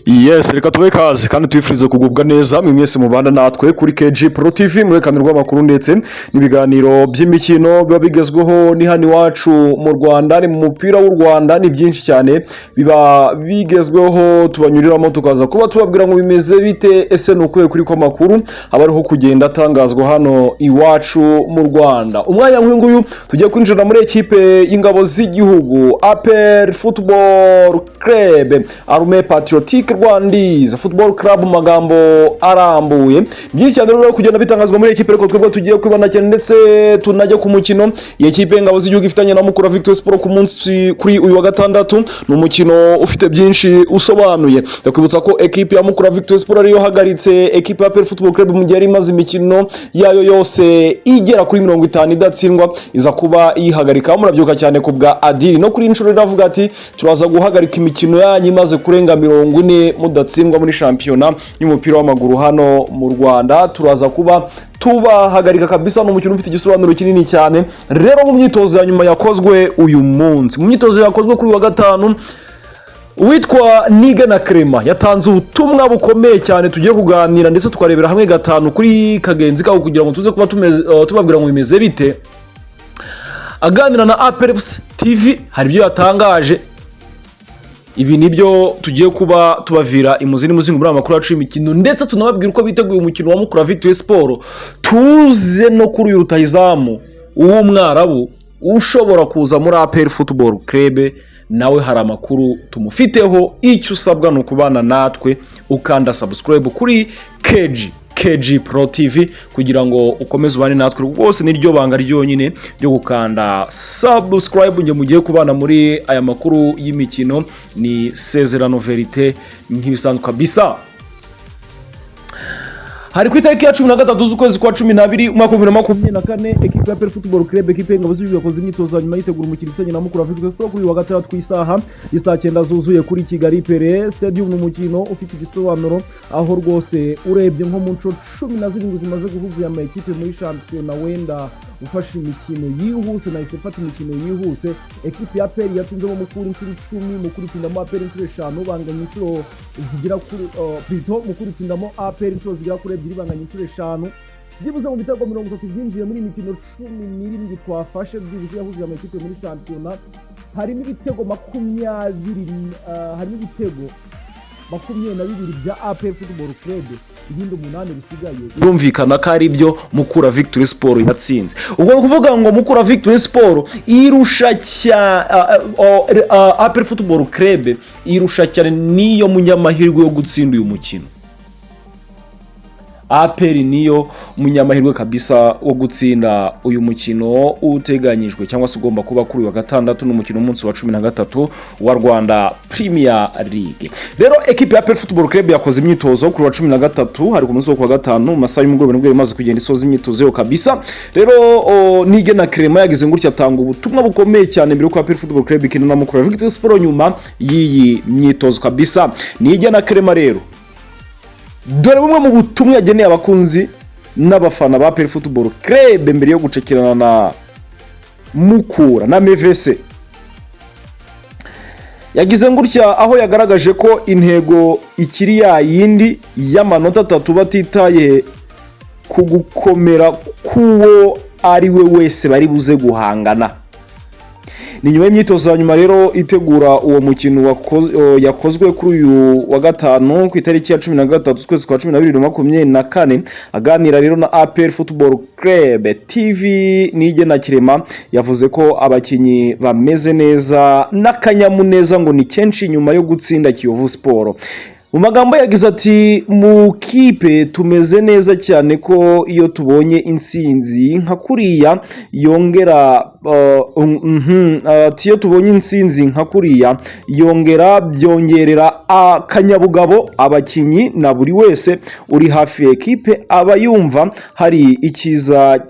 Yes, reka tube kazi kandi twifurize kugubwa neza mwese mubanda natwe kuri KG Pro TV mwerekana rw'amakuru ndetse n'ibiganiro by'imikino biba bigezweho ni hano iwacu mu Rwanda, ni mu mupira w'u Rwanda, ni byinshi cyane biba bigezweho tubanyuriramo tukaza kuba tubabwira ngo bimeze bite, ese nukuye kuri ko makuru abariho kugenda atangazwa hano iwacu mu Rwanda. Umwanya nk'uyu tugiye kwinjira muri ekipe y'ingabo z'igihugu APR Football Club Armée Patriotique Rwandaise Football Club mu magambo arambuye. Byinshi cyane rero kugenda bitangazwa muri ekipe, reko twebwe tugiye kwibana cyane ndetse tunajya ku mukino iyi ekipe y'ingabo z'igihugu ifitanye na Mukura Victory Sport ku munsi kuri uyu wa gatandatu. Ni umukino ufite byinshi usobanuye. Ndakwibutsa ko ekipe ya Mukura Victory Sport ariyo hagaritse ekipe ya APR Football Club mu gihe ari imaze imikino yayo yose igera kuri 50 idatsindwa, iza kuba yihagarika. Murabyuka cyane ku bwa Adili no kuri inshuro iravuga ati turaza guhagarika imikino yanyu imaze kurenga 40 mudatsindwa muri shampiyona y'umupira w'amaguru hano mu Rwanda, turaza kuba tubahagarika kabisa. No mukino ufite igisobanuro kinini cyane. Rero mu myitozo ya nyuma yakozwe uyu munsi, mu myitozo yakozwe kuri wa gatanu, witwa Niga na Crema yatanze ubutumwa bukomeye cyane tugiye kuganira ndetse tukarebera hamwe gatanu kuri kagenzi kawo kugira ngo tuze kuba tubabwira ngo bimeze bite. Aganira na APR TV hari ibyo yatangaje, ibi nibyo tugiye kuba tubavira imuzini muzingo muri amakuru yacu y'imikino ndetse tunababwira uko biteguye umukino wa Mukura Victory Sport. Tuze no kuri Rutahizamu Wumwarabu ushobora kuza muri APR Football Club, nawe hari amakuru tumufiteho. Icyo usabwa no kubana natwe ukanda subscribe kuri KG Pro TV kugira ngo ukomeze ubane natwe rwose. Niryo banga ryonyine ryo gukanda subscribe nge mugiye kubana muri aya makuru y'imikino. Ni sezerano verite nk'ibisanzwe kabisa. Hari ku itariki ya 13 z'ukwezi kwa 12 umwaka wa 2024 ekipe ya APR Football Club ekipe y'ingabo z'igihugu yakoze imyitozo nyuma yitegura umukino ufitanye na Mukura Victory Sport kuri wa gatandatu ku isaha 9 zuzuye kuri Kigali Pele Stadium. Umukino ufite igisobanuro aho rwose urebye nko mu nco 17 zimaze guhuza ama ekipe muri shampiyona wenda ufashe imikino yihuse na isefata imikino yihuse. Ekipe ya APR yatsinze mu Mukura inshuro 10, Mukura itsindamo APR inshuro 5, banganya inshuro zigira kuri Pito Mukura itsindamo APR inshuro zigira kuri 2, banganya inshuro 5. Byibuze mu bitego 30 byinjiye muri imikino 17 twafashe, byibuze yahuje ama ekipe muri shampiyona. Harimo ibitego 20, harimo ibitego 22 bya APR Football Club, ibindi 8 bisigaye birumvikana ko ari byo Mukura Victory Sport yatsinze. Ubwo no kuvuga ngo Mukura Victory Sport irusha APR Football Club irusha cyane niyo munyamahirwe yo gutsinda uyu mukino. APR niyo munyamahirwe kabisa wo gutsinda uyu mukino uteganyijwe cyangwa se ugomba kuba kuri wa gatandatu n'umukino umunsi wa 13 wa Rwanda Premier League. Rero ekipe ya APR Football Club yakoze imyitozo kuri wa 13 hari ku munsi wa gatanu mu masaha y'umugoroba nibwo imaze kugenda isoza imyitozo yo kabisa. Rero Niga na Crema yagize ngutya atanga ubutumwa bukomeye cyane mbere ko APR Football Club ikina na Mukura Victory Sport nyuma y'iyi myitozo kabisa. Niga na Crema rero dore bumwe mu butumwa yageneye abakunzi n'abafana ba APR Football Club mbere yo gucekirana na Mukura na MVC. Yagize ngutya aho yagaragaje ko intego ikiri ya yindi y'amanota 3 batitaye ku gukomera kuwo ari we wese bari buze guhangana. Ni nyuma y'imyitozo nyuma rero itegura uwo mukino yakozwe kuri uyu wa gatanu ku itariki ya 13 z'ukwezi kwa 12 aganira rero na APR Football Club TV. Nige na Crema yavuze ko abakinyi bameze neza n'akanyamuneza ngo ni kenshi nyuma yo gutsinda Kiyovu Sport. Mu magambo yagize ati mu kipe tumeze neza cyane ko iyo tubonye insinzi nka kuriya yongera iyo tubonye insinzi nka kuriya byongerera akanyabugabo abakinyi na buri wese uri hafi ya ekipe aba yumva hari ikiza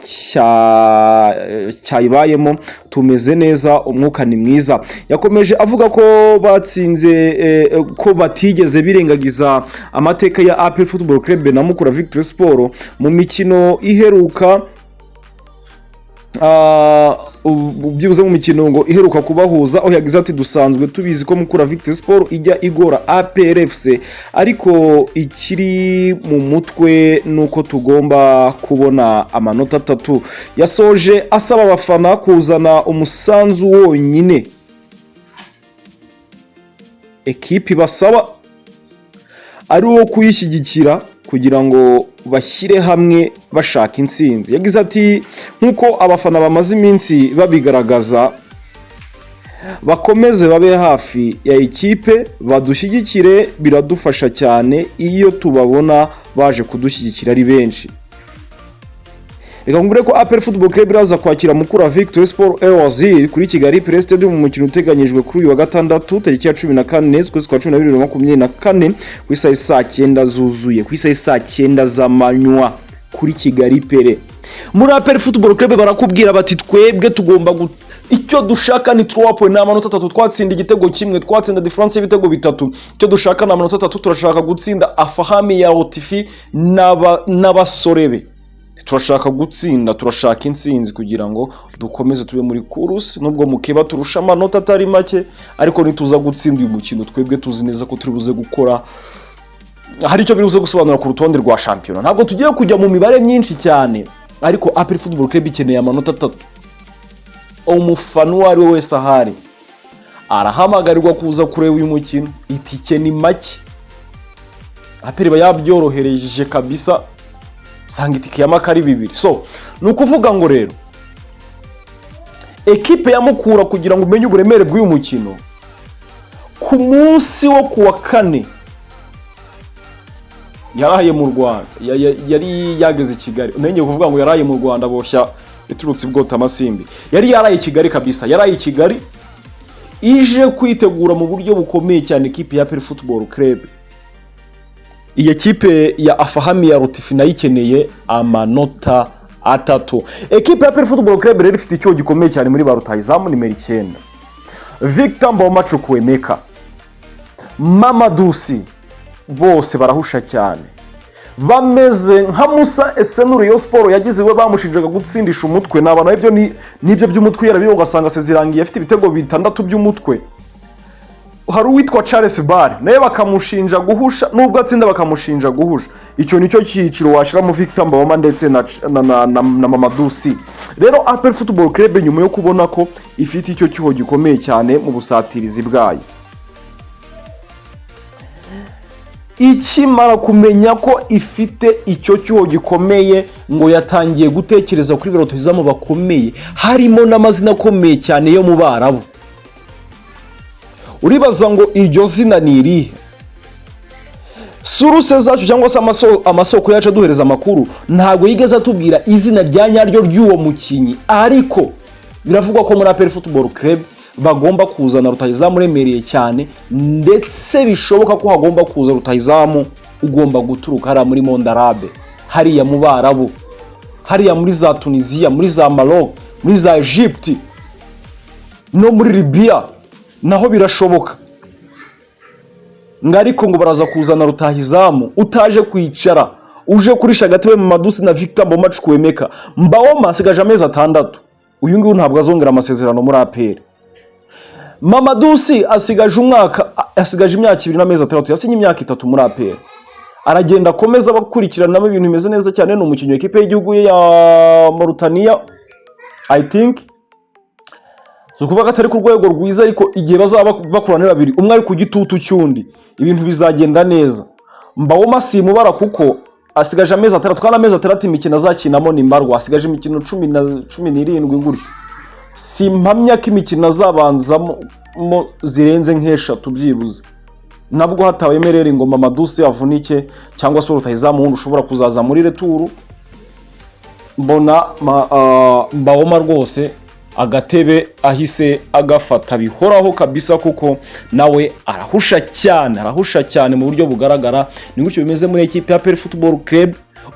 cyayibayemo. Tumeze neza, umwuka ni mwiza. Yakomeje avuga ko batsinze ko batigeze birengagiza amateka ya APR Football Club na Mukura Victory Sport mu mikino iheruka byibuze mu mikino ngo iheruka kubahuza, aho yagize ati dusanzwe tubizi ko Mukura Victory Sport ijya igora APRFC, ariko ikiri mu mutwe nuko tugomba kubona amanota 3. Yasoje asaba abafana kuzana umusanzu wonyine ekipi basaba ari wo kuyishyigikira kugira ngo bashyire hamwe bashaka intsinzi. Yagize ati nkuko abafana bamaze iminsi babigaragaza, bakomeze babe hafi ya ekipe badushyigikire, biradufasha cyane iyo tubabona baje kudushyigikira ari benshi. Reka ngure ko APR Football Club iraza kwakira Mukura Victory Sport Waziri kuri Kigali Play Stadium mu mukino uteganyijwe kuri uyu wa gatandatu tariki ya 14 z'ukwezi kwa 12 2024 ku isaha saa 9 zuzuye, ku isaha saa 9 z'amanywa kuri Kigali Play. Muri APR Football Club barakubwira bati twebwe tugomba icyo dushaka ni 3 points n'amanota 3, twatsinda igitego kimwe, twatsinda difference y'ibitego 3. Icyo dushaka ni amanota 3, turashaka gutsinda Afahami ya Otifi n'abasorebe. Turashaka gutsinda, turashaka intsinzi kugira ngo dukomeze tube muri kurus, nubwo mukeba turusha amanota atari make, ariko nituza gutsinda uyu mukino twebwe tuzi neza ko turi buze gukora hari icyo biruze gusobanura ku rutonde rwa champion. Ntabwo tugiye kujya mu mibare myinshi cyane, ariko APR Football Club ikeneye amanota 3. Umufana wari wese ahari arahamagarirwa kuza kureba uyu mukino, itike ni make. APR bayabyorohereje kabisa, sanga itike ya makari 2. So nukuvuga ngo rero ekipe ya Mukura kugira ngo umenye uburemere bw'uyu mukino, ku munsi wo kuwa 4 yaraye mu Rwanda, yari yageze i Kigali. Umenye kuvuga ngo yaraye mu Rwanda boshya iturutse bwota amasimbi, yari yaraye i Kigali kabisa, yaraye i Kigali ije kwitegura mu buryo bukomeye cyane ekipe ya APR Football Club. Iyi ekipe ya Afahami ya Otifi nayikeneye amanota 3. Ekipe ya APR Football Club rero ifite icyo gikomeye cyane muri ba Rutahizamu nimero 9, Victor Mbaoma Chukwemeka, Mamadusi, bose barahusha cyane, bameze nka Musa Esenuru yo Sport yagize we bamushinjaga gutsindisha umutwe. Nabana ibyo nibyo by'umutwe yarabiro ugasanga sezirangiye afite ibitego 6 by'umutwe. Hari uwitwa Charles Bar naye bakamushinja guhusha, nubwo atsinda bakamushinja guhusha. Icyo nicyo cyiciro washira mu Victor Mbaoma ndetse na Mamadusi. Rero APR Football Club nyuma yo kubona ko ifite icyo kiho gikomeye cyane mu busatirizi bwayo, ikimara kumenya ko ifite icyo cyuho gikomeye, ngo yatangiye gutekereza kuri Rutahizamu bakomeye, harimo n'amazina akomeye cyane yo mu Barabu. Uribaza ngo iryo zina ni irihe? Suruse zacu cyangwa se amasoko yacu duhereza amakuru ntabwo yigeze atubwira izina rya nyaryo ry'uwo mukinyi, ariko biravugwa ko muri APR Football Club bagomba kuzana Rutahizamu uremereye cyane, ndetse bishoboka ko hagomba kuza Rutahizamu ugomba guturuka hariya muri Monde Arabe, hariya mu Barabu, hariya muri za Tunisia, muri za Maroc, muri za Egypte no muri Libya naho birashoboka. Ngariko ngo baraza kuzana Rutahizamu utaje kwicara, uje kurisha agatebe mu Madusi na Victor Mbaoma Chukwemeka. Mbaoma asigaje amezi 6, uyu nguyu ntabwo azongera amasezerano muri APR. Mamadusi asigaje imyaka 2 n'amezi 3, yasinye imyaka 3 muri APR. Aragenda akomeza bakurikiranamo ibintu bimeze neza cyane. Ni umukinnyi w'ikipe y'igihugu ya Mauritania, I think. So kuvuga atari ku rwego rwiza, ariko igihe bazaba bakorana babiri, umwe ari ku gitutu cyundi, ibintu bizagenda neza. Mbaoma simubara kuko asigaje amezi 6, kandi amezi 6 imikino azakinamo ni mbarwa, asigaje imikino 17 nguryo. Simpamya ko imikino azabanzamo zirenze nk'eshatu byibuze, nabwo hatawemerera ngo Mamadusi avunike cyangwa se Rutahizamu wundi ushobora kuzaza muri returu. Mbona Mbaoma rwose agatebe ahise agafata bihoraho kabisa, kuko nawe arahusha cyane mu buryo bugaragara. Ni gutyo bimeze muri ekipe ya APR Football Club.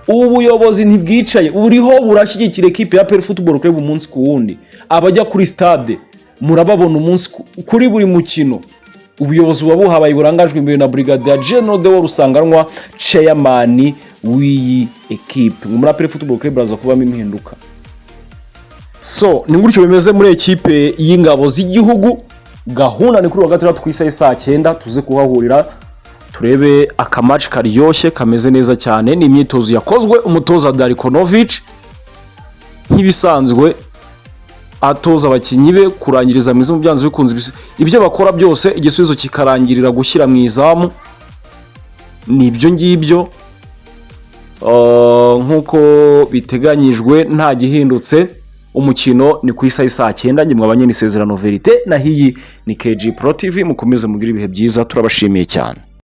Ubuyobozi ntibwicaye, uriho burashyigikira ekipe ya APR Football Club umunsi ku wundi. Abajya kuri stade murababona umunsi kuri buri mukino. Ubuyobozi buhabaye burangajwe imbere na Brigadier General de Rusanganwa, chairman w'iyi ekipe. Muri APR Football Club baraza kubamo impinduka. So ni gutyo bimeze muri ekipe y'ingabo z'igihugu. Gahunda ni kuri wa gatandatu ku isaha saa 9 tuze kuhahurira turebe akamaci karyoshye kameze neza cyane. Ni imyitozo yakozwe umutoza Darikonovic nk'ibisanzwe atoza abakinnyi be kurangiriza mu izamu byanze bikunze ibyo bakora byose igisubizo kikarangirira gushyira mu izamu. Ni ibyo ngibyo nk'uko biteganyijwe nta gihindutse. Umukino ni ku isaha saa 9 nyimwe abanye n'isezerano Verite na hiyi ni KG Pro TV. Mukomeze mugira ibihe byiza turabashimiye cyane.